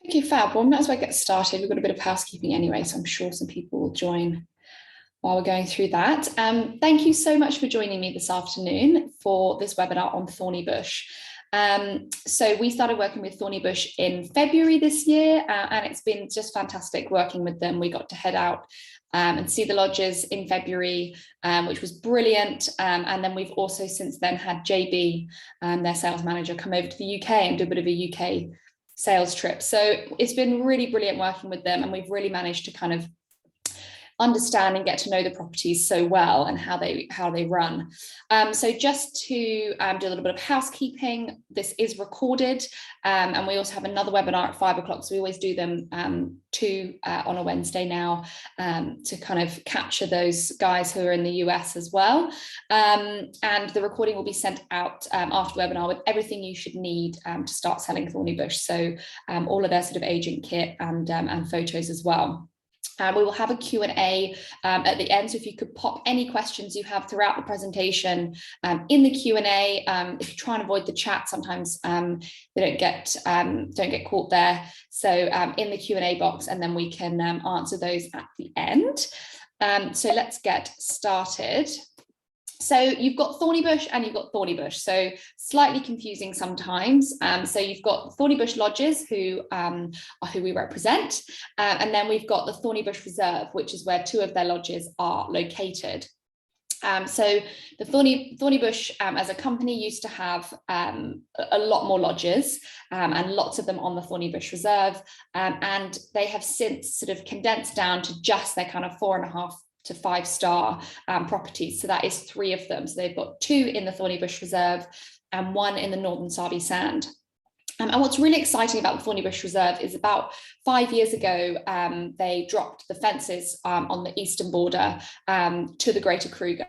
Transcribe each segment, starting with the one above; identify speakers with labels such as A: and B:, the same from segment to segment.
A: Okay, fab. Well, we might as well get started. We've got a bit of housekeeping anyway, so I'm sure some people will join while we're going through that. Thank you so much for joining me this afternoon for this webinar on Thornybush. So we started working with Thornybush in February this year, and it's been just fantastic working with them. We got to head out and see the lodges in February, which was brilliant. And then we've also since then had JB, their sales manager, come over to the UK and do a bit of a UK sales trip. So it's been really brilliant working with them, and we've really managed to kind of understand and get to know the properties so well and how they run. So just to do a little bit of housekeeping, this is recorded, and we also have another webinar at 5 o'clock. So we always do them two on a Wednesday now, to kind of capture those guys who are in the US as well. And the recording will be sent out after the webinar with everything you should need to start selling Thornybush. So all of their sort of agent kit and photos as well. We will have a Q&A at the end, so if you could pop any questions you have throughout the presentation in the Q&A. If you try and avoid the chat, sometimes they don't get caught there. So in the Q&A box, and then we can answer those at the end. So let's get started. So you've got Thornybush and you've got Thornybush, so slightly confusing sometimes. So you've got Thornybush Lodges, who are who we represent, and then we've got the Thornybush Reserve, which is where two of their lodges are located. So the Thornybush as a company used to have a lot more lodges, and lots of them on the Thornybush Reserve, and they have since sort of condensed down to just their kind of 4.5 to 5-star properties. So that is 3 of them. So they've got 2 in the Thornybush Reserve and 1 in the Northern Sabi Sand. And what's really exciting about the Thornybush Reserve is about 5 years ago, they dropped the fences on the eastern border to the Greater Kruger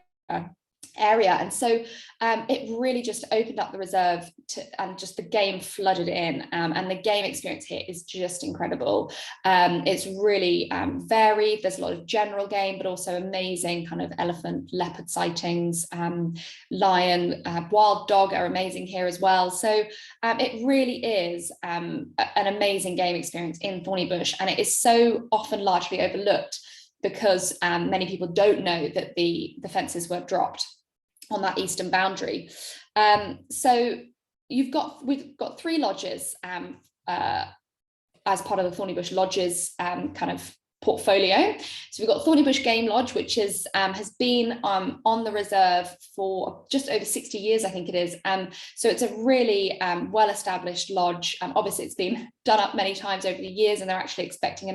A: area, and so it really just opened up the reserve and just the game flooded in, and the game experience here is just incredible. It's really varied. There's a lot of general game, but also amazing kind of elephant, leopard sightings, lion, wild dog are amazing here as well. So it really is an amazing game experience in Thornybush, and it is so often largely overlooked because many people don't know that the fences were dropped on that eastern boundary. So we've got 3 lodges as part of the Thornybush Lodges kind of portfolio. So we've got Thornybush Game Lodge, which is has been on the reserve for just over 60 years, I think it is. So it's a really well-established lodge. Obviously, it's been done up many times over the years, and they're actually expecting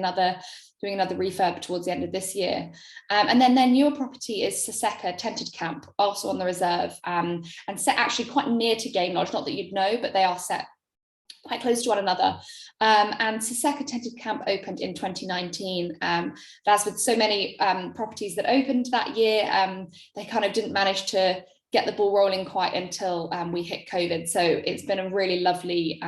A: doing another refurb towards the end of this year. And then their newer property is Saseka Tented Camp, also on the reserve, and set actually quite near to Game Lodge. Not that you'd know, but they are set quite close to one another. And Saseka Tented Camp opened in 2019. As with so many properties that opened that year, they kind of didn't manage to get the ball rolling quite until we hit COVID. So it's been a really lovely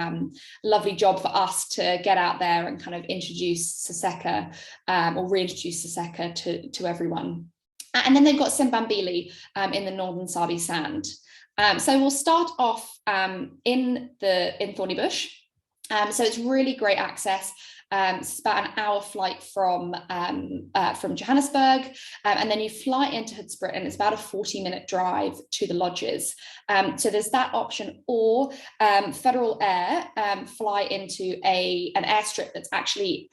A: job for us to get out there and kind of introduce Ceseka, or reintroduce Ceseka to everyone. And then they've got Simbambili in the Northern Sabi Sand. So we'll start off in Thornybush. So it's really great access. It's about an hour flight from Johannesburg, and then you fly into Hoedspruit, and it's about a 40-minute drive to the lodges. So there's that option, or Federal Air fly into an airstrip that's actually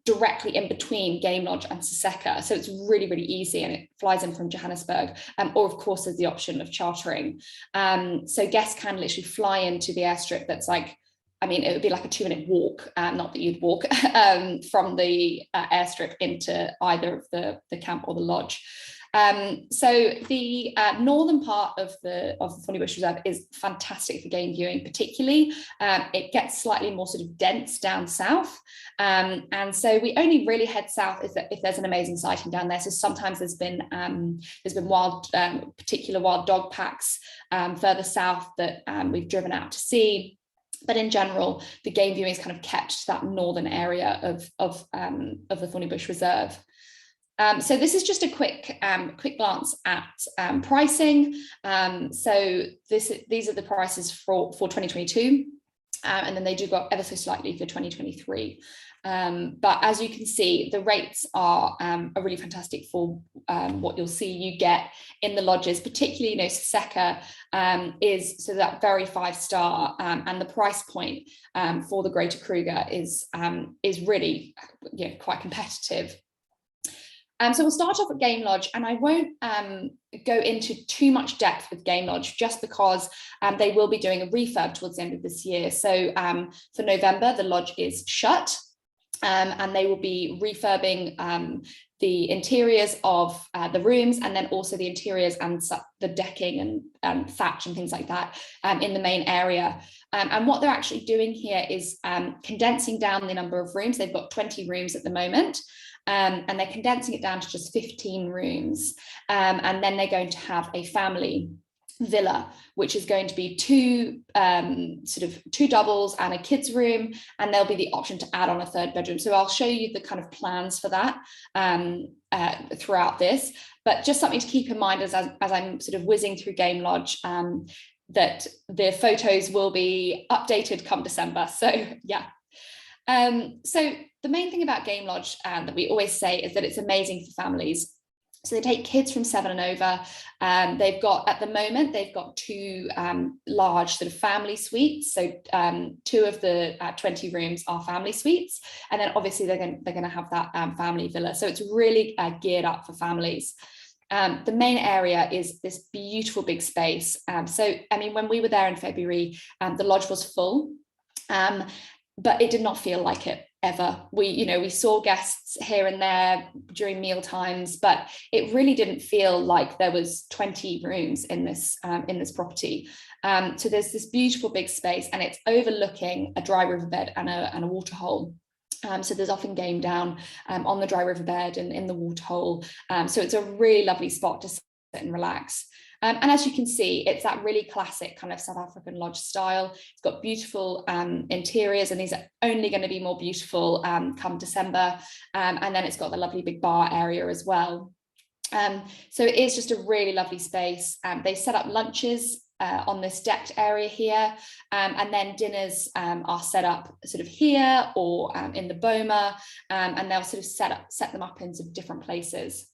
A: directly in between Game Lodge and Ceseka. So it's really, really easy, and it flies in from Johannesburg. Or of course, there's the option of chartering. So guests can literally fly into the airstrip that's like, I mean, it would be like a 2-minute walk, not that you'd walk, from the airstrip into either of the camp or the lodge. So the northern part of the Thornybush Reserve is fantastic for game viewing, particularly. It gets slightly more sort of dense down south. And so we only really head south if there's an amazing sighting down there. So sometimes there's been particular wild dog packs further south that we've driven out to see. But in general, the game viewing is kind of kept to that northern area of the Thornybush Reserve. So this is just a quick glance at pricing. So these are the prices for 2022. And then they do go up ever so slightly for 2023. But as you can see, the rates are really fantastic for what you'll see you get in the lodges, particularly, you know, Ceseka is so that very 5-star, and the price point for the Greater Kruger is really, you know, quite competitive. So we'll start off at Game Lodge, and I won't go into too much depth with Game Lodge just because they will be doing a refurb towards the end of this year. So for November, the lodge is shut, and they will be refurbing the interiors of the rooms, and then also the interiors and the decking and thatch and things like that in the main area. And what they're actually doing here is condensing down the number of rooms. They've got 20 rooms at the moment. And they're condensing it down to just 15 rooms. And then they're going to have a family villa, which is going to be two doubles and a kids room, and there'll be the option to add on a 3rd bedroom. So I'll show you the kind of plans for that throughout this, but just something to keep in mind as I'm sort of whizzing through Game Lodge, that the photos will be updated come December. So yeah. So the main thing about Game Lodge that we always say is that it's amazing for families. So they take kids from 7 and over. They've got, at the moment, they've got 2 large sort of family suites. So 2 of the 20 rooms are family suites. And then obviously they're going to have that family villa. So it's really geared up for families. The main area is this beautiful big space. So, I mean, when we were there in February, the lodge was full. But it did not feel like it ever. We saw guests here and there during meal times, but it really didn't feel like there was 20 rooms in this property. So there's this beautiful big space, and it's overlooking a dry riverbed and a waterhole. So there's often game down on the dry riverbed and in the waterhole. So it's a really lovely spot to sit and relax. And as you can see, it's that really classic kind of South African lodge style. It's got beautiful interiors, and these are only going to be more beautiful come December. And then it's got the lovely big bar area as well. So it is just a really lovely space. They set up lunches on this decked area here, and then dinners are set up sort of here or in the boma, and they'll sort of set them up in some different places.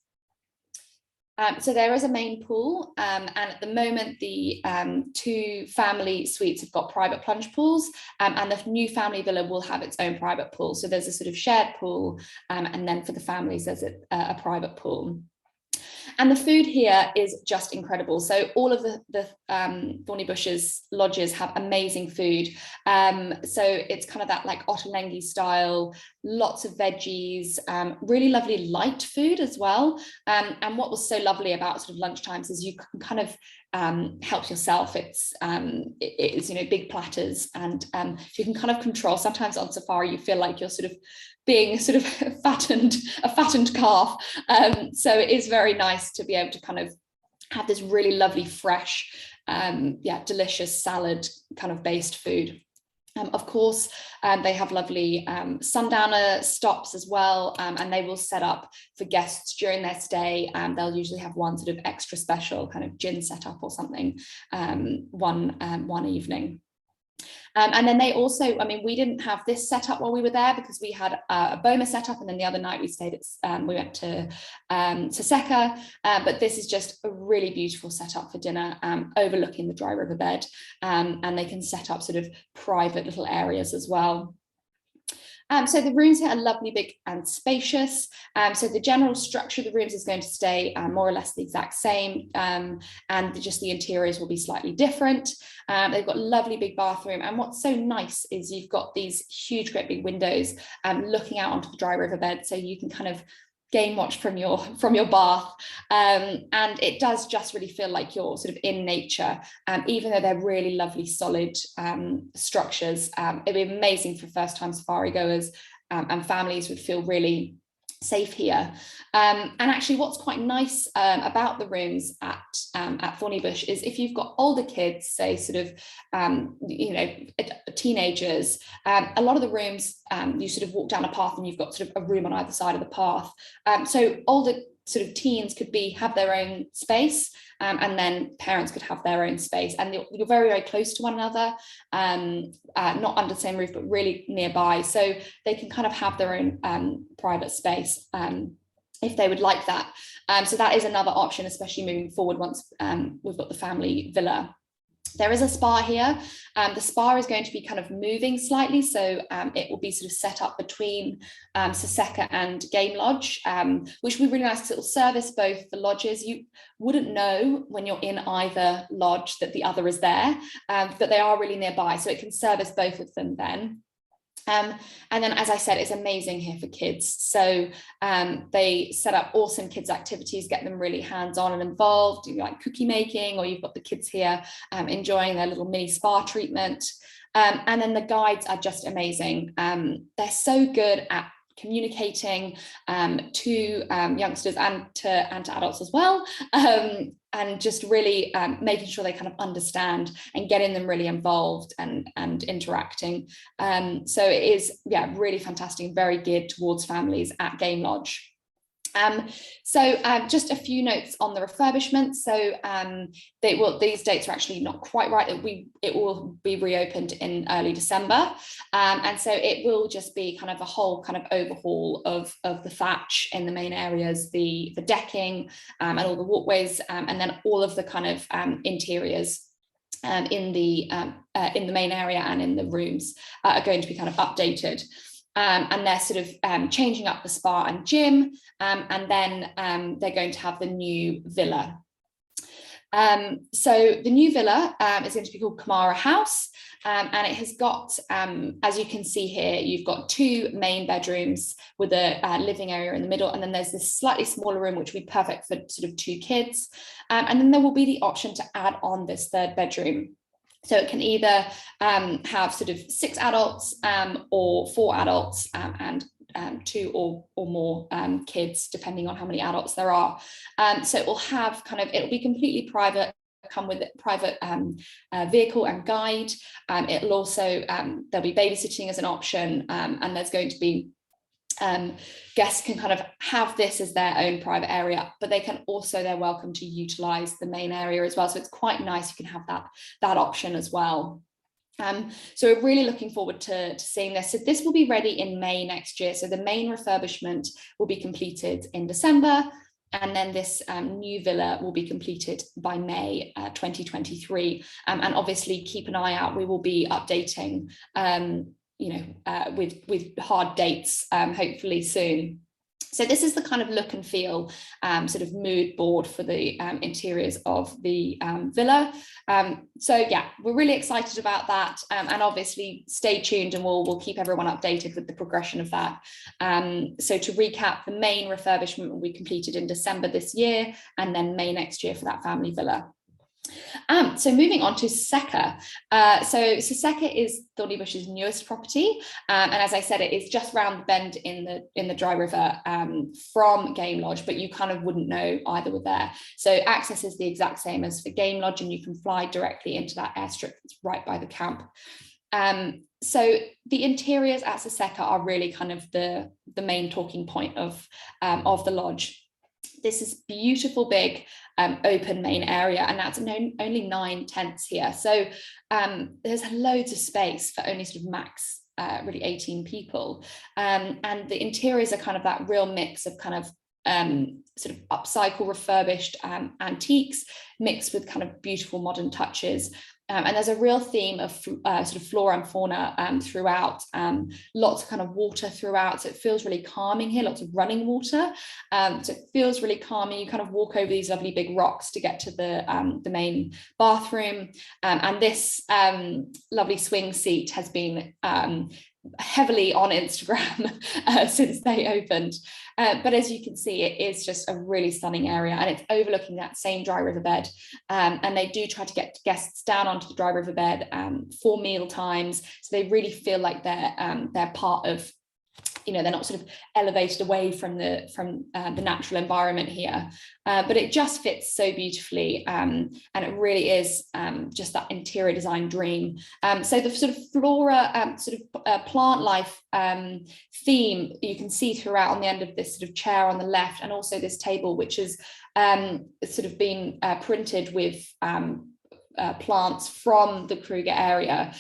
A: So there is a main pool, and at the moment the 2 family suites have got private plunge pools, and the new family villa will have its own private pool. So there's a sort of shared pool, and then for the families there's a private pool. And the food here is just incredible. So all of the Thornybush's lodges have amazing food. So it's kind of that like Ottolenghi style, lots of veggies, really lovely light food as well. And what was so lovely about sort of lunchtimes is you can kind of help yourself. It's big platters, and you can kind of control. Sometimes on safari you feel like you're sort of being sort of a fattened calf. So it is very nice to be able to kind of have this really lovely, fresh, delicious salad kind of based food. Of course, they have lovely sundowner stops as well, and they will set up for guests during their stay. They'll usually have one sort of extra special kind of gin setup or something one evening. And then they also, I mean, we didn't have this set up while we were there because we had a boma set up, and then the other night we stayed at, we went to Ceseka, but this is just a really beautiful setup for dinner, overlooking the dry riverbed, and they can set up sort of private little areas as well. So the rooms here are lovely, big and spacious. So the general structure of the rooms is going to stay more or less the exact same, and just the interiors will be slightly different. They've got a lovely big bathroom, and what's so nice is you've got these huge, great big windows looking out onto the dry riverbed, so you can kind of game watch from your bath, and it does just really feel like you're sort of in nature, even though they're really lovely solid structures. It'd be amazing for first time safari goers, and families would feel really safe here. And actually what's quite nice about the rooms at Thornybush is if you've got older kids, say sort of teenagers, a lot of the rooms you sort of walk down a path and you've got sort of a room on either side of the path. So older sort of teens could have their own space, and then parents could have their own space, and you're very, very close to one another, not under the same roof, but really nearby, so they can kind of have their own private space if they would like that. So that is another option, especially moving forward once we've got the family villa. There is a spa here. The spa is going to be kind of moving slightly, so it will be sort of set up between Ceseka and Game Lodge, which will be really nice because it will service both the lodges. You wouldn't know when you're in either lodge that the other is there, but they are really nearby, so it can service both of them then. And then, as I said, it's amazing here for kids. So they set up awesome kids activities, get them really hands-on and involved, do like cookie making, or you've got the kids here enjoying their little mini spa treatment. And then the guides are just amazing. They're so good at communicating to youngsters and to adults as well, and just really making sure they kind of understand and getting them really involved and interacting. So it is, yeah, really fantastic and very geared towards families at Game Lodge. So just a few notes on the refurbishment. So these dates are actually not quite right. It will be reopened in early December, and so it will just be kind of a whole kind of overhaul of the thatch in the main areas, the decking, and all the walkways, and then all of the kind of interiors in the main area and in the rooms are going to be kind of updated. And they're sort of changing up the spa and gym, and then they're going to have the new villa. So the new villa is going to be called Kamara House, and it has got, as you can see here, you've got 2 main bedrooms with a living area in the middle, and then there's this slightly smaller room which would be perfect for sort of 2 kids, and then there will be the option to add on this 3rd bedroom. So it can either have sort of 6 adults or 4 adults and 2 or more kids, depending on how many adults there are. So it will have it'll be completely private, come with a private vehicle and guide. It'll also, there'll be babysitting as an option, and there's going to be guests can kind of have this as their own private area, but they're welcome to utilize the main area as well. So it's quite nice, you can have that option as well. So we're really looking forward to seeing this. So this will be ready in May next year. So the main refurbishment will be completed in December, and then this new villa will be completed by May 2023. And obviously keep an eye out, we will be updating with hard dates, hopefully soon. So this is the kind of look and feel, sort of mood board for the interiors of the villa. So yeah, we're really excited about that, and obviously stay tuned, and we'll keep everyone updated with the progression of that. So to recap, the main refurbishment will be completed in December this year, and then May next year for that family villa. So moving on to Ceseka. So Ceseka is Thornybush's newest property, and as I said, it is just round the bend in the Dry River from Game Lodge, but you kind of wouldn't know either were there. So access is the exact same as for Game Lodge, and you can fly directly into that airstrip that's right by the camp. So the interiors at Ceseka are really kind of the main talking point of the lodge. This is beautiful, big, open main area, and that's only 9 tents here. So there's loads of space for only sort of max, really 18 people. And the interiors are kind of that real mix of kind of sort of upcycle, refurbished antiques, mixed with kind of beautiful modern touches. And there's a real theme of sort of flora and fauna throughout, lots of kind of water throughout, so it feels really calming here, lots of running water, so it feels really calming. You kind of walk over these lovely big rocks to get to the main bathroom, and this lovely swing seat has been heavily on Instagram since they opened, but as you can see, it is just a really stunning area, and it's overlooking that same dry riverbed, and they do try to get guests down onto the dry riverbed for meal times, so they really feel like they're part of they're not sort of elevated away from the natural environment here, but it just fits so beautifully, and it really is just that interior design dream. So the sort of flora, plant life theme you can see throughout on the end of this sort of chair on the left, and also this table, which is sort of been printed with plants from the Kruger area.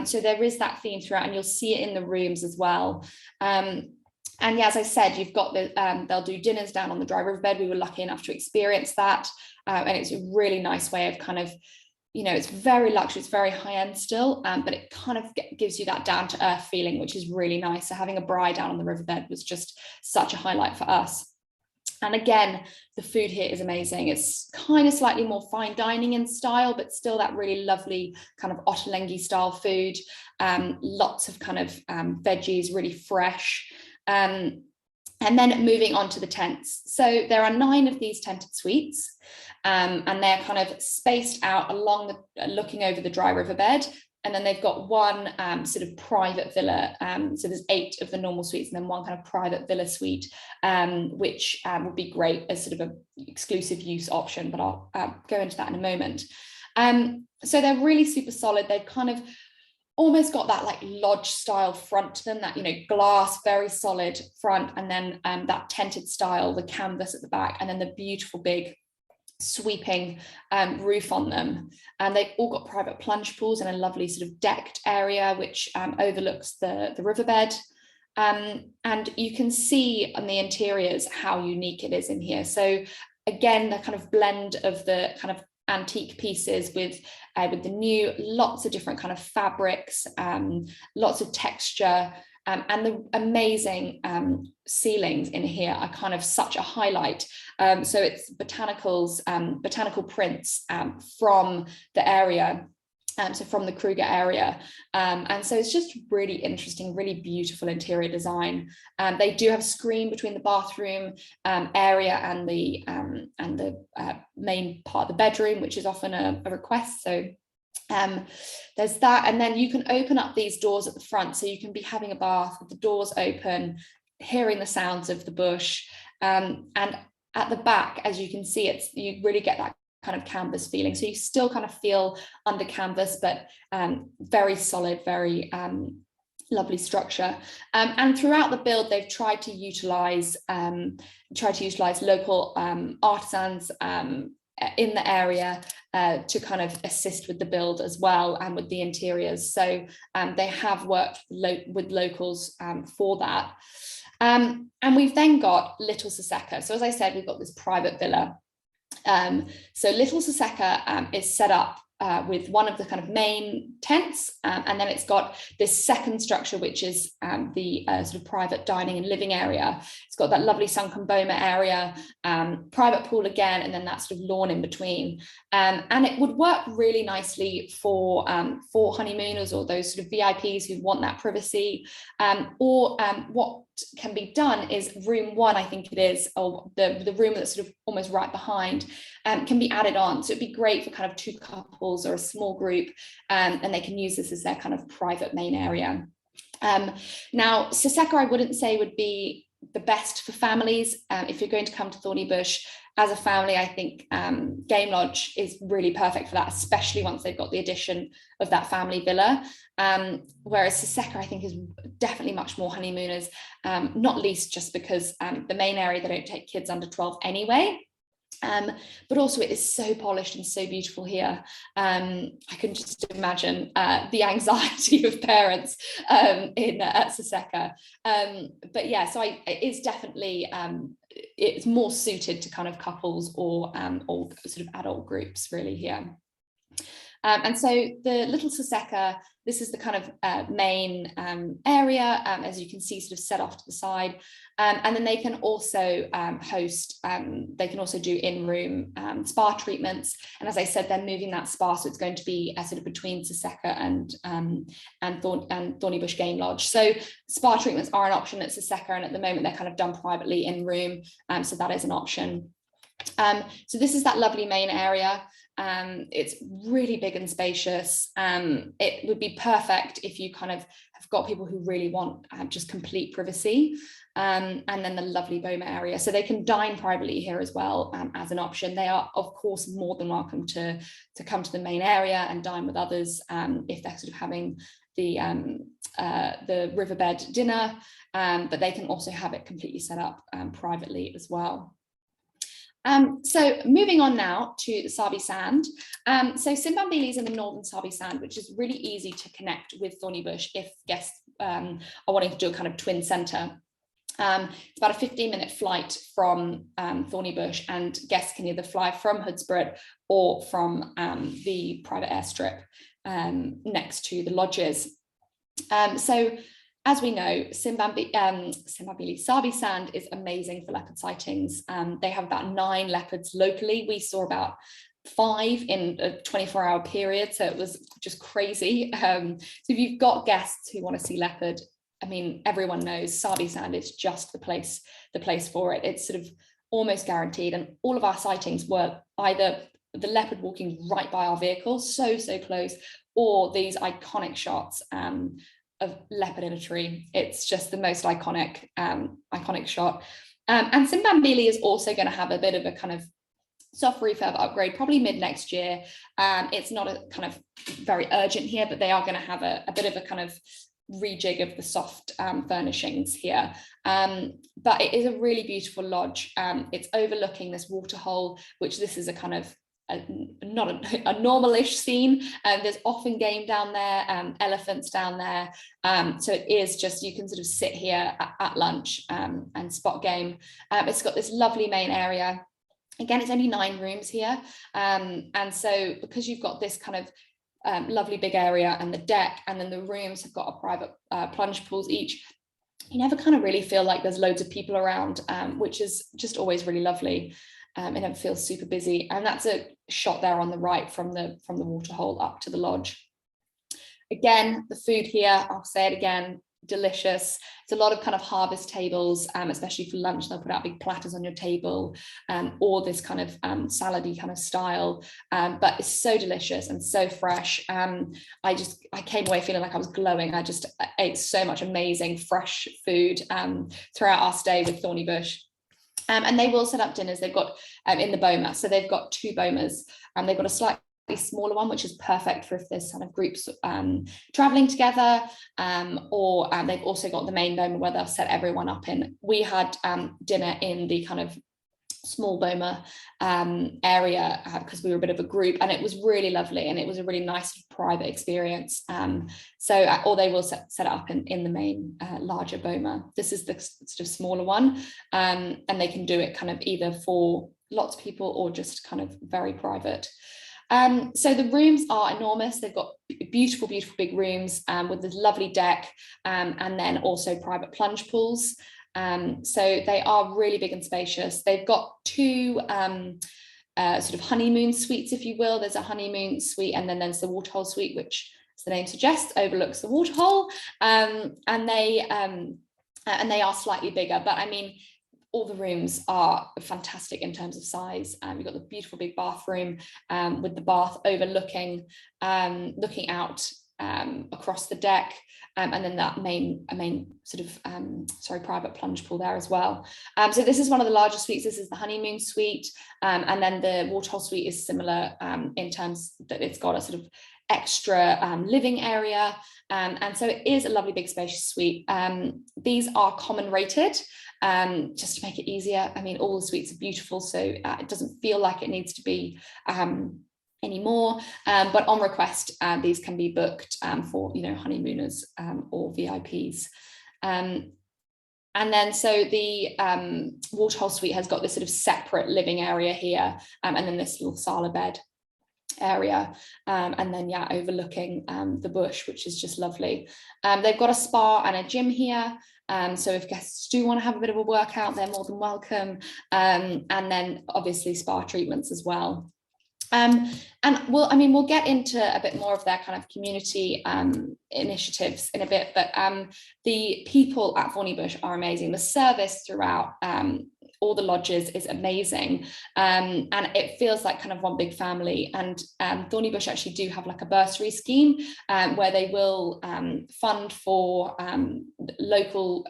A: So there is that theme throughout, and you'll see it in the rooms as well. And yeah, as I said, you've got they'll do dinners down on the dry riverbed. We were lucky enough to experience that. And it's a really nice way of kind of, it's very luxury, it's very high end still, but it kind of gives you that down to earth feeling, which is really nice. So having a braai down on the riverbed was just such a highlight for us. And again, the food here is amazing. It's kind of slightly more fine dining in style, but still that really lovely kind of Ottolenghi style food. Lots of kind of veggies, really fresh. And then moving on to the tents. So there are 9 of these tented suites, and they're kind of spaced out along looking over the dry riverbed. And then they've got one sort of private villa. So there's 8 of the normal suites, and then one kind of private villa suite, which would be great as sort of an exclusive use option, but I'll go into that in a moment. So they're really super solid. They've kind of almost got that like lodge style front to them, that, glass, very solid front, and then that tented style, the canvas at the back, and then the beautiful big sweeping roof on them. And they've all got private plunge pools and a lovely sort of decked area which overlooks the riverbed, and you can see on the interiors how unique it is in here. So again, the kind of blend of the kind of antique pieces with the new, lots of different kind of fabrics, lots of texture, and the amazing ceilings in here are kind of such a highlight. So it's botanical prints from the area, so from the Kruger area, and so it's just really interesting, really beautiful interior design. They do have a screen between the bathroom area and the main part of the bedroom, which is often a request. So there's that, and then you can open up these doors at the front, so you can be having a bath with the doors open, hearing the sounds of the bush, and at the back, as you can see, you really get that kind of canvas feeling. So you still kind of feel under canvas, but very solid, very lovely structure. And throughout the build, they've tried to utilize local artisans in the area to kind of assist with the build as well, and with the interiors. So they have worked with locals for that. And we've then got Little Ceseka. So as I said, we've got this private villa. So Little Ceseka is set up with one of the kind of main tents, and then it's got this second structure, which is the sort of private dining and living area. It's got that lovely sunken boma area, private pool again, and then that sort of lawn in between. And it would work really nicely for honeymooners or those sort of VIPs who want that privacy. Or what can be done is room 1, I think it is, or the room that's sort of almost right behind, can be added on. So it'd be great for kind of 2 couples or a small group, and they can use this as their kind of private main area. Now, Ceseka, I wouldn't say would be the best for families. If you're going to come to Thornybush as a family, I think Game Lodge is really perfect for that, especially once they've got the addition of that family villa. Whereas Ceseka, I think, is definitely much more honeymooners, not least just because the main area, they don't take kids under 12 anyway. But also it is so polished and so beautiful here. I can just imagine the anxiety of parents at Ceseka. But yeah, so it is definitely it's more suited to kind of couples or sort of adult groups really here. And so the Little Ceseka, this is the kind of main area, as you can see, sort of set off to the side. And then they can also host, they can also do in-room spa treatments. And as I said, they're moving that spa, so it's going to be sort of between Ceseka and Thornybush Game Lodge. So spa treatments are an option at Ceseka, and at the moment they're kind of done privately in room, so that is an option. So this is that lovely main area. It's really big and spacious. It would be perfect if you kind of have got people who really want just complete privacy. And then the lovely Boma area. So they can dine privately here as well as an option. They are, of course, more than welcome to come to the main area and dine with others if they're sort of having the riverbed dinner, but they can also have it completely set up privately as well. So moving on now to the Sabi Sand. So Simbambili is in the northern Sabi Sand, which is really easy to connect with Thornybush if guests are wanting to do a kind of twin centre. It's about a 15-minute flight from Thornybush, and guests can either fly from Hoodspruit or from the private airstrip next to the lodges. So as we know, Simbambili Sabi Sand is amazing for leopard sightings. They have about 9 leopards locally. We saw about 5 in a 24-hour period, so it was just crazy. So if you've got guests who want to see leopard, I mean, everyone knows Sabi Sand is just the place for it. It's sort of almost guaranteed, and all of our sightings were either the leopard walking right by our vehicle, so close, or these iconic shots of leopard in a tree. It's just the most iconic shot. And Simbambili is also going to have a bit of a kind of soft refurb upgrade, probably mid next year. It's not a kind of very urgent here, but they are going to have a bit of a kind of rejig of the soft furnishings here. But it is a really beautiful lodge. It's overlooking this waterhole, which this is a kind of not a normal-ish scene. There's often game down there, elephants down there. So it is just, you can sort of sit here at lunch and spot game. It's got this lovely main area. Again, it's only 9 rooms here. And so because you've got this kind of lovely big area and the deck, and then the rooms have got a private plunge pools each, you never kind of really feel like there's loads of people around, which is just always really lovely. It never feels super busy. And that's a shot there on the right from the waterhole up to the lodge. Again, the food here, I'll say it again, delicious. It's a lot of kind of harvest tables, especially for lunch. They'll put out big platters on your table, or this kind of salady kind of style, but it's so delicious and so fresh. I came away feeling like I was glowing. I just ate so much amazing fresh food throughout our stay with Thornybush. And they will set up dinners. They've got in the Boma, so they've got 2 Bomas, and they've got a slightly smaller one, which is perfect for if there's kind of groups traveling together, or they've also got the main Boma where they'll set everyone up in. We had dinner in the kind of small Boma area because we were a bit of a group, and it was really lovely, and it was a really nice private experience. Or they will set it up in the main larger Boma. This is the sort of smaller one, and they can do it kind of either for lots of people or just kind of very private. So the rooms are enormous. They've got beautiful big rooms with this lovely deck, and then also private plunge pools. So they are really big and spacious. They've got 2 sort of honeymoon suites, if you will. There's a honeymoon suite, and then there's the Waterhole Suite, which, as the name suggests, overlooks the waterhole. And they are slightly bigger, but I mean, all the rooms are fantastic in terms of size. You've got the beautiful big bathroom with the bath overlooking, looking out across the deck, and then that main sort of private plunge pool there as well. So this is one of the larger suites. This is the Honeymoon Suite, and then the Waterhole Suite is similar in terms that it's got a sort of extra living area, and so it is a lovely big spacious suite. These are common rated, just to make it easier. I mean, all the suites are beautiful, so it doesn't feel like it needs to be anymore, but on request these can be booked for, you know, honeymooners or VIPs. And then so the Waterhole Suite has got this sort of separate living area here, and then this little sala bed area, and then overlooking the bush, which is just lovely. They've got a spa and a gym here, so if guests do want to have a bit of a workout, they're more than welcome, and then obviously spa treatments as well. And we'll get into a bit more of their kind of community initiatives in a bit, but the people at Thornybush are amazing. The service throughout all the lodges is amazing, and it feels like kind of one big family. And Thornybush actually do have like a bursary scheme where they will fund for local,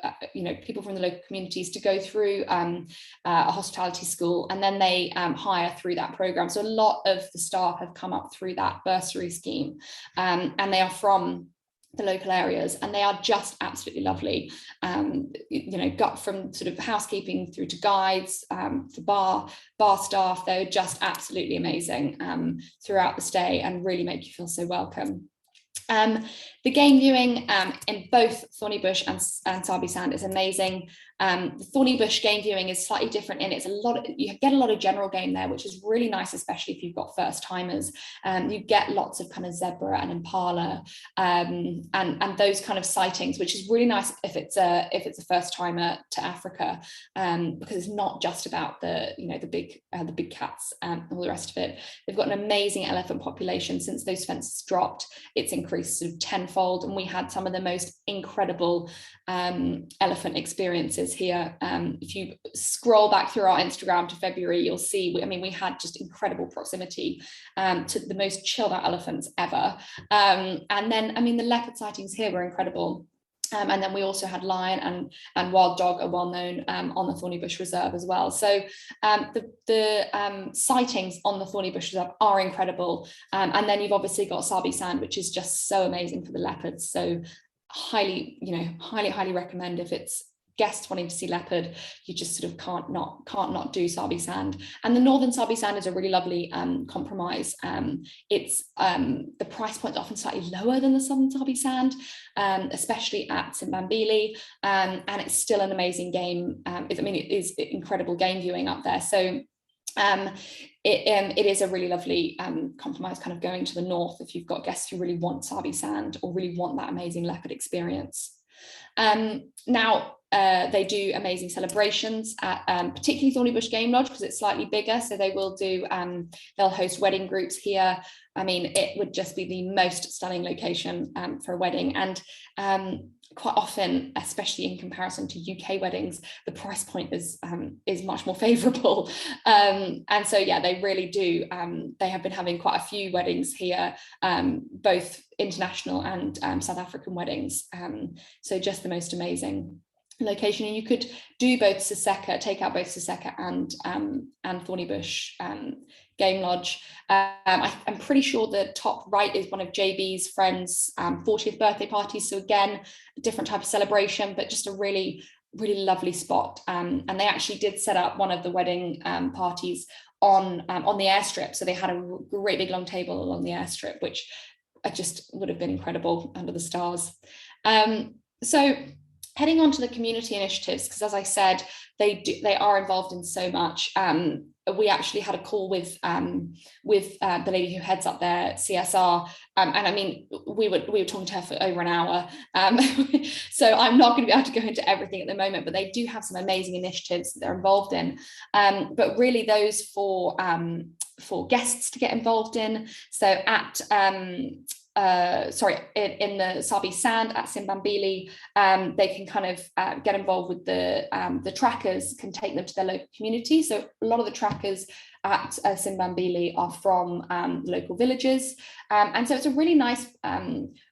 A: people from the local communities to go through a hospitality school, and then they hire through that program. So a lot of the staff have come up through that bursary scheme, and they are from the local areas, and they are just absolutely lovely. Got from sort of housekeeping through to guides, the bar staff. They're just absolutely amazing throughout the stay, and really make you feel so welcome. The game viewing in both Thornybush and Sabi Sand is amazing. The Thornybush game viewing is slightly different in it's you get a lot of general game there, which is really nice, especially if you've got first timers. You get lots of kind of zebra and impala and those kind of sightings, which is really nice if it's a first timer to Africa, because it's not just about the big cats and all the rest of it. They've got an amazing elephant population. Since those fences dropped, it's increased sort of tenfold, and we had some of the most incredible elephant experiences here. If you scroll back through our Instagram to February, you'll see, we had just incredible proximity to the most chilled out elephants ever. And then, the leopard sightings here were incredible. And then we also had lion and wild dog are well known on the Thornybush Reserve as well. So the sightings on the Thornybush Reserve are incredible. And then you've obviously got Sabi Sand, which is just so amazing for the leopards. So highly recommend if it's guests wanting to see leopard, you just sort of can't not do Sabi Sand. And the northern Sabi Sand is a really lovely compromise. It's the price point is often slightly lower than the southern Sabi Sand, especially at Simbambili, and it's still an amazing game. It is incredible game viewing up there. So it is a really lovely compromise, kind of going to the north if you've got guests who really want Sabi Sand or really want that amazing leopard experience. Now they do amazing celebrations at particularly Thornybush Game Lodge, because it's slightly bigger, so they will do they'll host wedding groups here. It would just be the most stunning location for a wedding, and quite often, especially in comparison to UK weddings, the price point is much more favourable. And so yeah, they really do. They have been having quite a few weddings here, both international and South African weddings. So just the most amazing location, and you could do both Ceseka, take out both Ceseka and Thornybush Game Lodge. I'm pretty sure the top right is one of JB's friends' 40th birthday parties. So again, a different type of celebration, but just a really, really lovely spot. And they actually did set up one of the wedding parties on the airstrip. So they had a great big long table along the airstrip, which just would have been incredible under the stars. So heading on to the community initiatives, because as I said, they are involved in so much. We actually had a call with the lady who heads up their CSR, and we were talking to her for over an hour. So I'm not going to be able to go into everything at the moment, but they do have some amazing initiatives that they're involved in. But really, those for guests to get involved in. So at in the Sabi Sand at Simbambili, they can kind of get involved with the trackers, can take them to their local community. So a lot of the trackers at Simbambili are from local villages, and so it's a really nice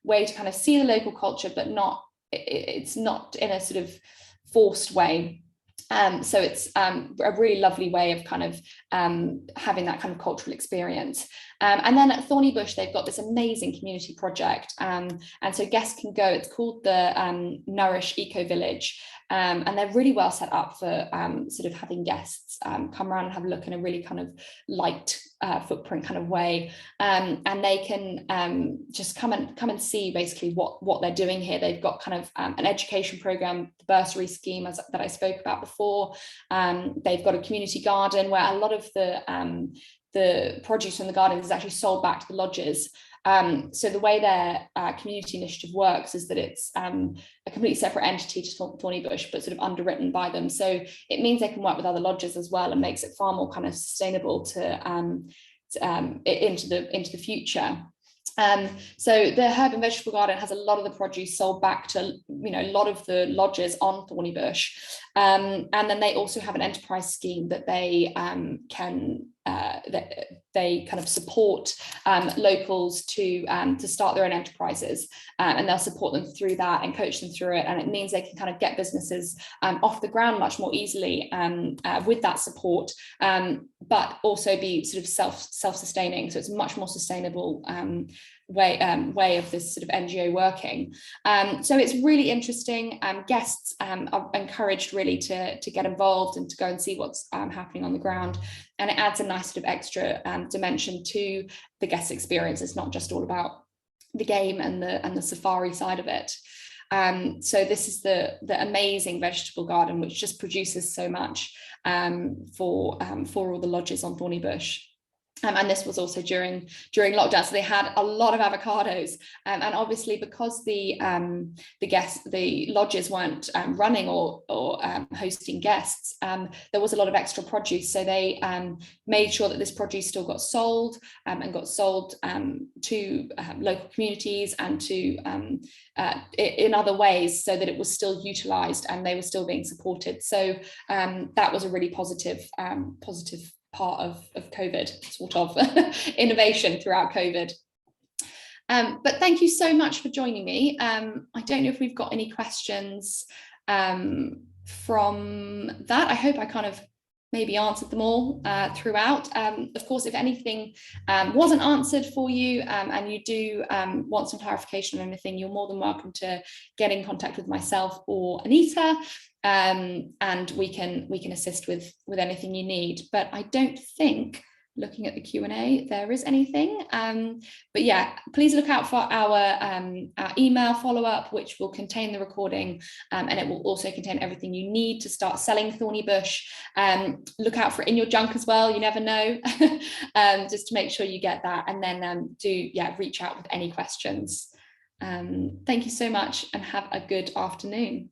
A: way to kind of see the local culture, but it's not in a sort of forced way. So it's a really lovely way of kind of having that kind of cultural experience. And then at Thornybush, they've got this amazing community project. And so guests can go, it's called the Nourish Eco Village. And they're really well set up for sort of having guests come around and have a look in a really kind of light footprint kind of way. And they can just come and see basically what they're doing here. They've got kind of an education program, the Bursary Scheme that I spoke about before. They've got a community garden where a lot of the produce from the gardens is actually sold back to the lodges. So the way their community initiative works is that it's a completely separate entity to Thornybush, but sort of underwritten by them. So it means they can work with other lodges as well, and makes it far more kind of sustainable into the future. So the herb and vegetable garden has a lot of the produce sold back to a lot of the lodges on Thornybush, And then they also have an enterprise scheme that they they kind of support locals to start their own enterprises, and they'll support them through that and coach them through it. And it means they can kind of get businesses off the ground much more easily with that support, but also be sort of self-sustaining. So it's a much more sustainable way of this sort of NGO working. So it's really interesting. Guests are encouraged really to get involved and to go and see what's happening on the ground. And it adds a nice sort of extra dimension to the guest experience. It's not just all about the game and the safari side of it. So this is the amazing vegetable garden, which just produces so much for all the lodges on Thornybush. And this was also during lockdown, so they had a lot of avocados, and obviously because the lodges weren't running or hosting guests, there was a lot of extra produce, so they made sure that this produce still got sold and got sold to local communities and to in other ways, so that it was still utilised and they were still being supported. So that was a really positive part of COVID, sort of innovation throughout COVID. But thank you so much for joining me. I don't know if we've got any questions from that. I hope I kind of maybe answered them all throughout. Of course, if anything wasn't answered for you and you do want some clarification on anything, you're more than welcome to get in contact with myself or Anita, and we can assist with anything you need. But I don't think, looking at the Q&A, there is anything. But yeah, please look out for our email follow-up, which will contain the recording, and it will also contain everything you need to start selling Thornybush. Look out for it in your junk as well, you never know, just to make sure you get that. And then reach out with any questions. Thank you so much and have a good afternoon.